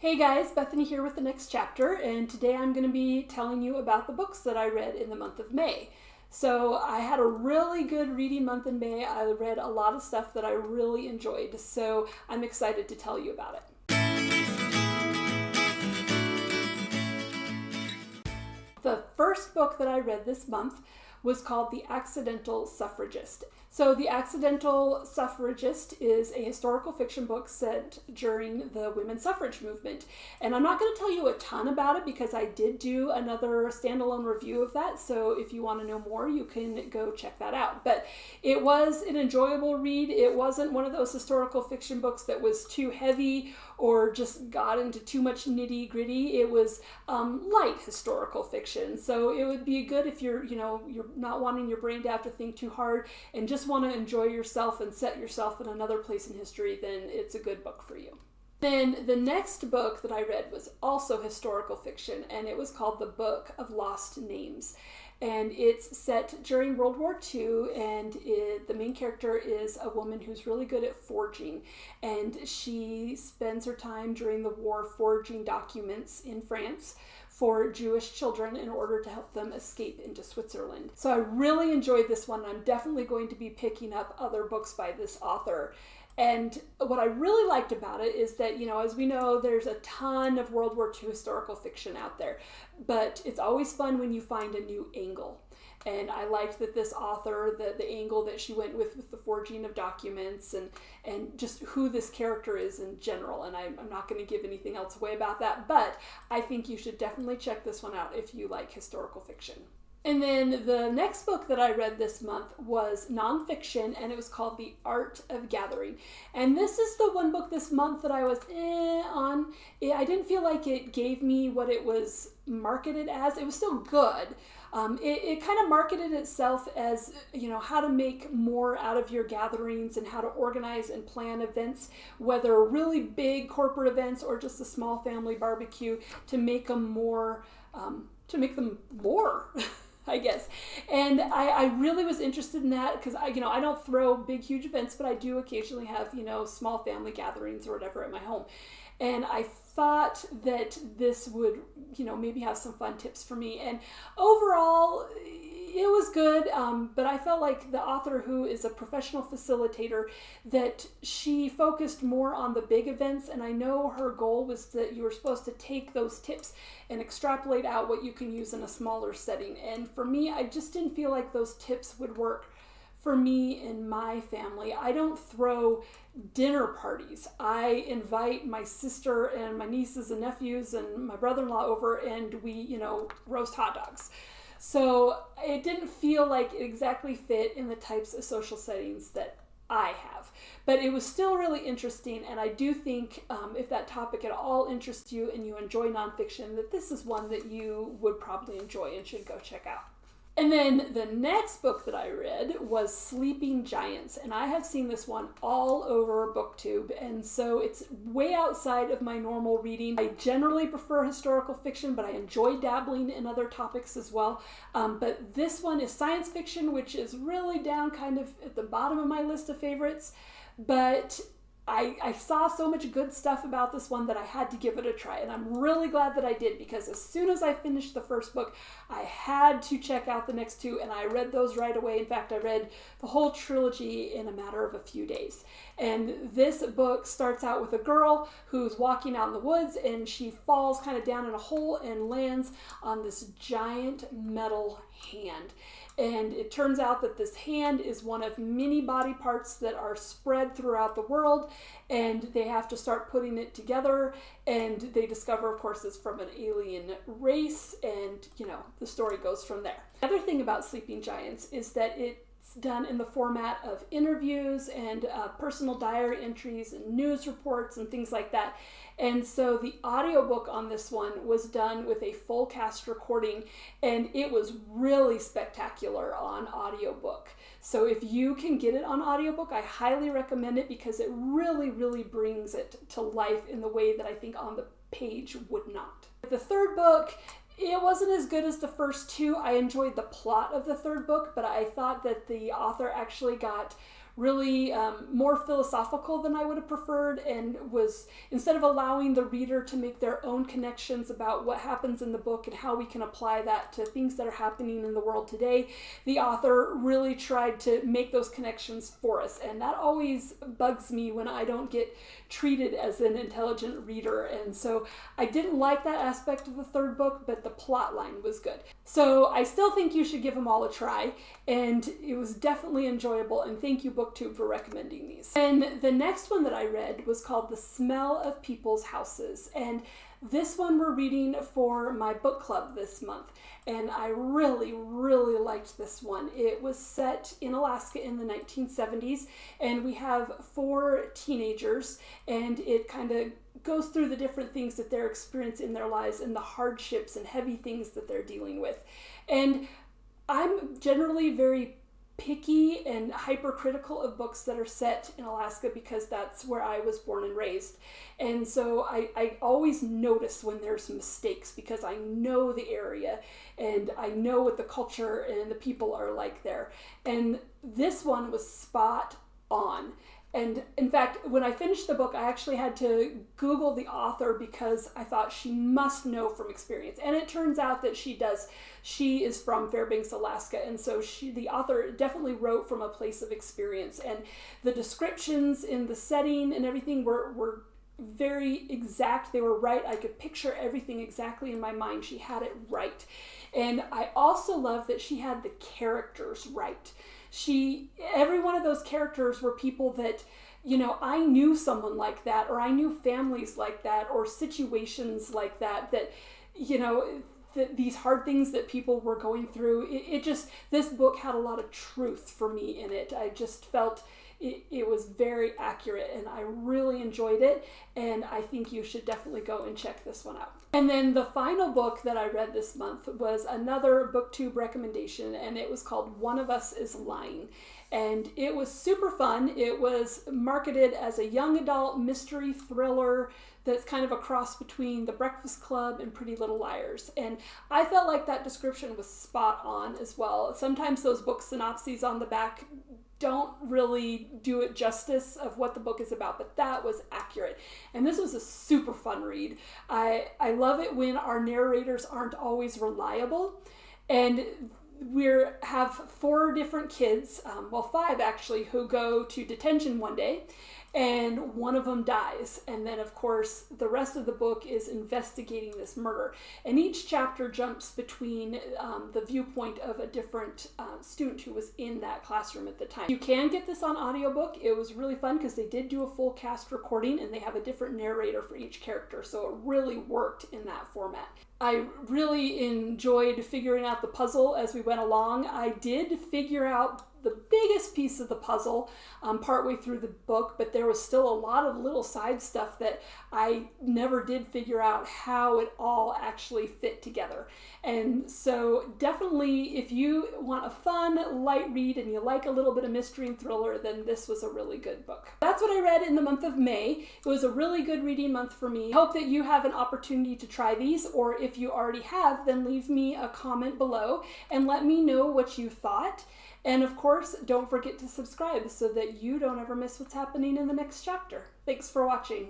Hey guys, Bethany here with the next chapter, and today I'm going to be telling you about the books that I read in the month of May. So I had a really good reading month in May. I read a lot of stuff that I really enjoyed, so I'm excited to tell you about it. The first book that I read this month was called The Accidental Suffragist. So The Accidental Suffragist is a historical fiction book set during the women's suffrage movement. And I'm not going to tell you a ton about it because I did do another standalone review of that. So if you want to know more, you can go check that out. But it was an enjoyable read. It wasn't one of those historical fiction books that was too heavy or just got into too much nitty gritty. It was light historical fiction. So it would be good if you're not wanting your brain to have to think too hard and just want to enjoy yourself and set yourself in another place in history, then it's a good book for you. Then the next book that I read was also historical fiction, and it was called The Book of Lost Names. And it's set during World War II, and the main character is a woman who's really good at forging. And she spends her time during the war forging documents in France for Jewish children in order to help them escape into Switzerland. So I really enjoyed this one. I'm definitely going to be picking up other books by this author. And what I really liked about it is that, as we know, there's a ton of World War II historical fiction out there, but it's always fun when you find a new angle. And I liked that this author, the angle that she went with the forging of documents and just who this character is in general. And I'm not going to give anything else away about that, but I think you should definitely check this one out if you like historical fiction. And then the next book that I read this month was nonfiction, and it was called The Art of Gathering. And this is the one book this month that I was on. I didn't feel like it gave me what it was marketed as. It was still good. It kind of marketed itself as, how to make more out of your gatherings and how to organize and plan events, whether really big corporate events or just a small family barbecue, to make them more, I guess. And I really was interested in that because I don't throw big, huge events, but I do occasionally have, small family gatherings or whatever at my home. And I thought that this would, maybe have some fun tips for me. And overall, it was good, but I felt like the author, who is a professional facilitator, that she focused more on the big events, and I know her goal was that you were supposed to take those tips and extrapolate out what you can use in a smaller setting. And for me, I just didn't feel like those tips would work for me and my family. I don't throw dinner parties. I invite my sister and my nieces and nephews and my brother-in-law over, and we, roast hot dogs. So it didn't feel like it exactly fit in the types of social settings that I have. But it was still really interesting, and I do think if that topic at all interests you and you enjoy nonfiction, that this is one that you would probably enjoy and should go check out. And then the next book that I read was Sleeping Giants, and I have seen this one all over BookTube, and so it's way outside of my normal reading. I generally prefer historical fiction, but I enjoy dabbling in other topics as well. But this one is science fiction, which is really down kind of at the bottom of my list of favorites, but I saw so much good stuff about this one that I had to give it a try, and I'm really glad that I did, because as soon as I finished the first book, I had to check out the next two, and I read those right away. In fact, I read the whole trilogy in a matter of a few days. And this book starts out with a girl who's walking out in the woods, and she falls kind of down in a hole and lands on this giant metal hand. And it turns out that this hand is one of many body parts that are spread throughout the world, and they have to start putting it together, and they discover, of course, it's from an alien race, and, the story goes from there. The other thing about Sleeping Giants is that it's done in the format of interviews and personal diary entries and news reports and things like that. And so the audiobook on this one was done with a full cast recording, and it was really spectacular on audiobook. So if you can get it on audiobook, I highly recommend it, because it really, really brings it to life in the way that I think on the page would not. The third book, it wasn't as good as the first two. I enjoyed the plot of the third book, but I thought that the author actually got really more philosophical than I would have preferred, and was, instead of allowing the reader to make their own connections about what happens in the book and how we can apply that to things that are happening in the world today, the author really tried to make those connections for us. And that always bugs me when I don't get treated as an intelligent reader. And so I didn't like that aspect of the third book, but the plot line was good. So I still think you should give them all a try, and it was definitely enjoyable, and thank you BookTube for recommending these. And the next one that I read was called The Smell of People's Houses, and this one we're reading for my book club this month, and I really, really liked this one. It was set in Alaska in the 1970s, and we have 4 teenagers, and it kind of goes through the different things that they're experiencing in their lives and the hardships and heavy things that they're dealing with. And I'm generally very picky and hypercritical of books that are set in Alaska because that's where I was born and raised. And so I always notice when there's mistakes because I know the area and I know what the culture and the people are like there. And this one was spot on. And in fact, when I finished the book, I actually had to Google the author because I thought she must know from experience. And it turns out that she does. She is from Fairbanks, Alaska. And so the author definitely wrote from a place of experience. And the descriptions in the setting and everything were very exact. They were right. I could picture everything exactly in my mind. She had it right. And I also love that she had the characters right. Every one of those characters were people that, you know, I knew someone like that, or I knew families like that, or situations like that, you know, these hard things that people were going through. This book had a lot of truth for me in it. I just felt it was very accurate, and I really enjoyed it, and I think you should definitely go and check this one out. And then the final book that I read this month was another BookTube recommendation, and it was called One of Us is Lying. And it was super fun. It was marketed as a young adult mystery thriller that's kind of a cross between The Breakfast Club and Pretty Little Liars. And I felt like that description was spot on as well. Sometimes those book synopses on the back don't really do it justice of what the book is about, but that was accurate. And this was a super fun read. I love it when our narrators aren't always reliable. And we have 4 different kids, 5 actually, who go to detention one day, and one of them dies. And then, of course, the rest of the book is investigating this murder. And each chapter jumps between the viewpoint of a different student who was in that classroom at the time. You can get this on audiobook. It was really fun because they did do a full cast recording, and they have a different narrator for each character, so it really worked in that format. I really enjoyed figuring out the puzzle as we went along. I did figure out the biggest piece of the puzzle partway through the book, but there was still a lot of little side stuff that I never did figure out how it all actually fit together. And so definitely, if you want a fun, light read and you like a little bit of mystery and thriller, then this was a really good book. That's what I read in the month of May. It was a really good reading month for me. I hope that you have an opportunity to try these, or if you already have, then leave me a comment below and let me know what you thought. And of course, don't forget to subscribe so that you don't ever miss what's happening in the next chapter. Thanks for watching.